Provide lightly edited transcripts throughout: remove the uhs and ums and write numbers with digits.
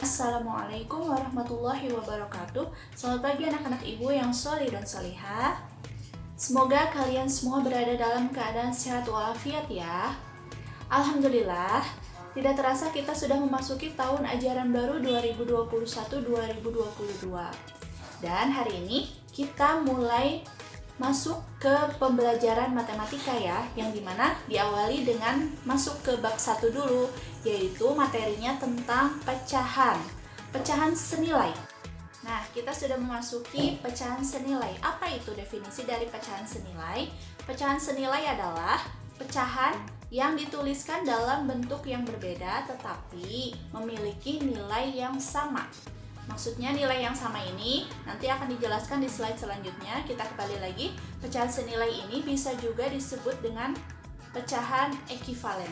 Assalamualaikum warahmatullahi wabarakatuh. Selamat pagi anak-anak ibu yang soleh dan solihah. Semoga kalian semua berada dalam keadaan sehat walafiat ya. Alhamdulillah, tidak terasa kita sudah memasuki tahun ajaran baru 2021-2022. Dan hari ini kita mulai masuk ke pembelajaran matematika ya, yang dimana diawali dengan masuk ke bab 1 dulu, yaitu materinya tentang pecahan senilai. Nah, kita sudah memasuki pecahan senilai. Apa itu definisi dari pecahan senilai? Pecahan senilai adalah pecahan yang dituliskan dalam bentuk yang berbeda tetapi memiliki nilai yang sama. Maksudnya nilai yang sama ini nanti akan dijelaskan di slide selanjutnya. Kita kembali lagi, pecahan senilai ini bisa juga disebut dengan pecahan ekivalen.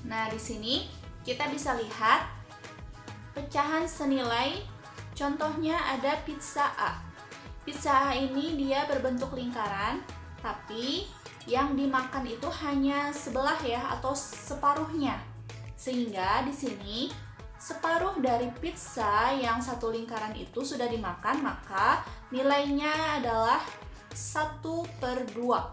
Nah, di sini kita bisa lihat pecahan senilai. Contohnya ada pizza A. Pizza A ini dia berbentuk lingkaran, tapi yang dimakan itu hanya sebelah ya, atau separuhnya. Sehingga di sini separuh dari pizza yang satu lingkaran itu sudah dimakan, maka nilainya adalah 1/2.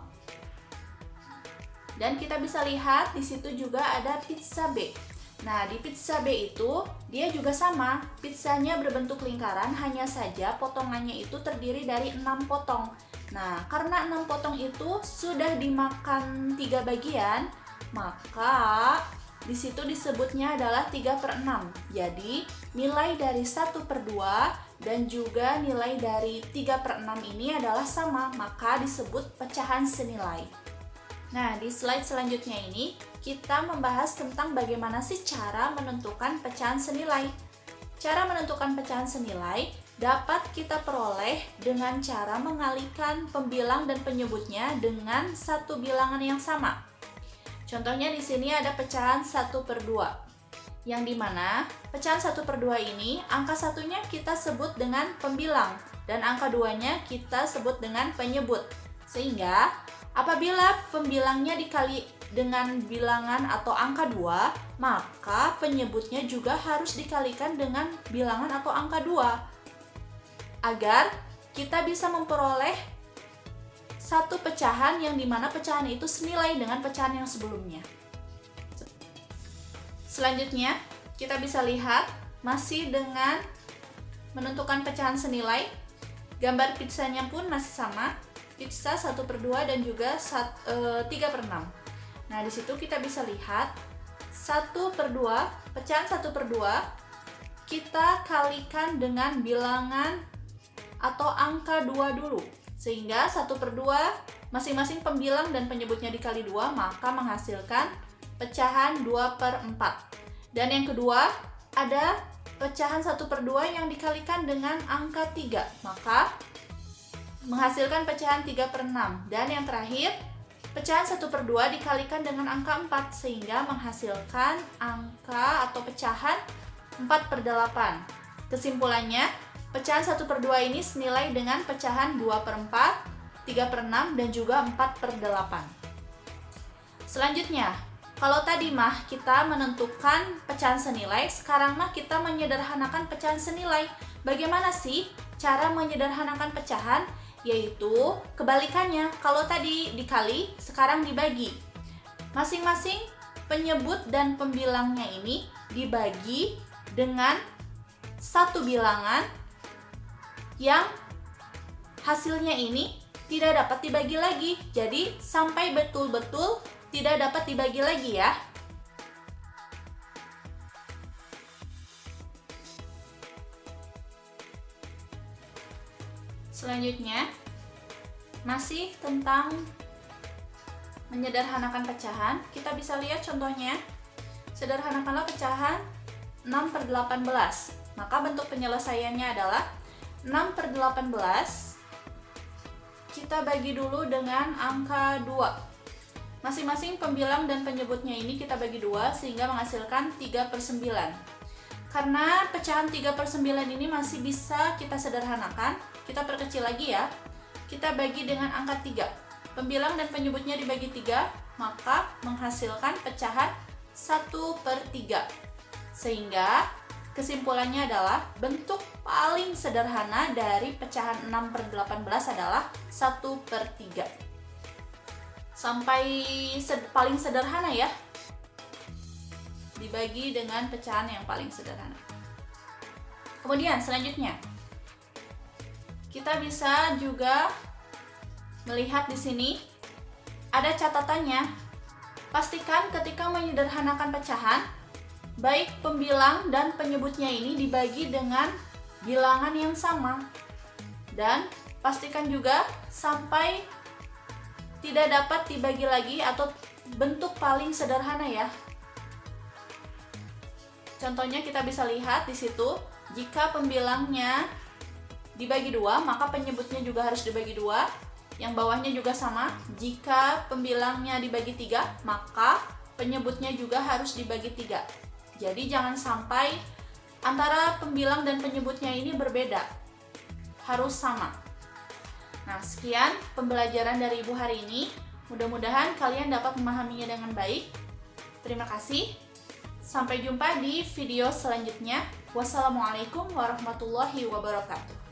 Dan kita bisa lihat di situ juga ada pizza B. Nah, di pizza B itu dia juga sama, pizzanya berbentuk lingkaran, hanya saja potongannya itu terdiri dari 6 potong. Nah, karena 6 potong itu sudah dimakan 3 bagian, maka di situ disebutnya adalah 3/6. Jadi, nilai dari 1/2 dan juga nilai dari 3/6 ini adalah sama, maka disebut pecahan senilai. Nah, di slide selanjutnya ini kita membahas tentang bagaimana sih cara menentukan pecahan senilai. Cara menentukan pecahan senilai dapat kita peroleh dengan cara mengalihkan pembilang dan penyebutnya dengan satu bilangan yang sama. Contohnya di sini ada pecahan 1/2, yang dimana pecahan 1/2 ini angka satunya kita sebut dengan pembilang dan angka 2-nya kita sebut dengan penyebut. Sehingga apabila pembilangnya dikali dengan bilangan atau angka 2, maka penyebutnya juga harus dikalikan dengan bilangan atau angka 2 agar kita bisa memperoleh satu pecahan yang dimana pecahan itu senilai dengan pecahan yang sebelumnya. Selanjutnya, kita bisa lihat masih dengan menentukan pecahan senilai. Gambar pizzanya pun masih sama, pizza 1/2 dan juga 3/6. Nah, di situ kita bisa lihat 1/2, pecahan 1/2 kita kalikan dengan bilangan atau angka 2 dulu. Sehingga 1/2 masing-masing pembilang dan penyebutnya dikali 2, maka menghasilkan pecahan 2/4. Dan yang kedua, ada pecahan 1/2 yang dikalikan dengan angka 3, maka menghasilkan pecahan 3/6. Dan yang terakhir, pecahan 1/2 dikalikan dengan angka 4 sehingga menghasilkan angka atau pecahan 4/8. Kesimpulannya, pecahan 1/2 ini senilai dengan pecahan 2/4, 3/6, dan juga 4/8. Selanjutnya, kalau tadi mah kita menentukan pecahan senilai, sekarang mah kita menyederhanakan pecahan senilai. Bagaimana sih cara menyederhanakan pecahan? Yaitu kebalikannya, kalau tadi dikali, sekarang dibagi. Masing-masing penyebut dan pembilangnya ini dibagi dengan satu bilangan yang hasilnya ini tidak dapat dibagi lagi. Jadi sampai betul-betul tidak dapat dibagi lagi ya. Selanjutnya, masih tentang menyederhanakan pecahan, kita bisa lihat contohnya. Sederhanakanlah pecahan 6/18. Maka bentuk penyelesaiannya adalah 6/18 kita bagi dulu dengan angka 2. Masing-masing pembilang dan penyebutnya ini kita bagi 2 sehingga menghasilkan 3/9. Karena pecahan 3/9 ini masih bisa kita sederhanakan, kita perkecil lagi ya. Kita bagi dengan angka 3. pembilang dan penyebutnya dibagi 3, maka menghasilkan pecahan 1/3. Sehingga kesimpulannya adalah bentuk paling sederhana dari pecahan 6/18 adalah 1/3. Sampai paling sederhana ya, dibagi dengan pecahan yang paling sederhana. Kemudian selanjutnya, kita bisa juga melihat di sini ada catatannya. Pastikan ketika menyederhanakan pecahan, baik pembilang dan penyebutnya ini dibagi dengan bilangan yang sama. Dan pastikan juga sampai tidak dapat dibagi lagi atau bentuk paling sederhana ya. Contohnya kita bisa lihat di situ, jika pembilangnya dibagi 2, maka penyebutnya juga harus dibagi 2. Yang bawahnya juga sama, jika pembilangnya dibagi 3, maka penyebutnya juga harus dibagi 3. Jadi jangan sampai antara pembilang dan penyebutnya ini berbeda, harus sama. Nah, sekian pembelajaran dari Ibu hari ini. Mudah-mudahan kalian dapat memahaminya dengan baik. Terima kasih. Sampai jumpa di video selanjutnya. Wassalamualaikum warahmatullahi wabarakatuh.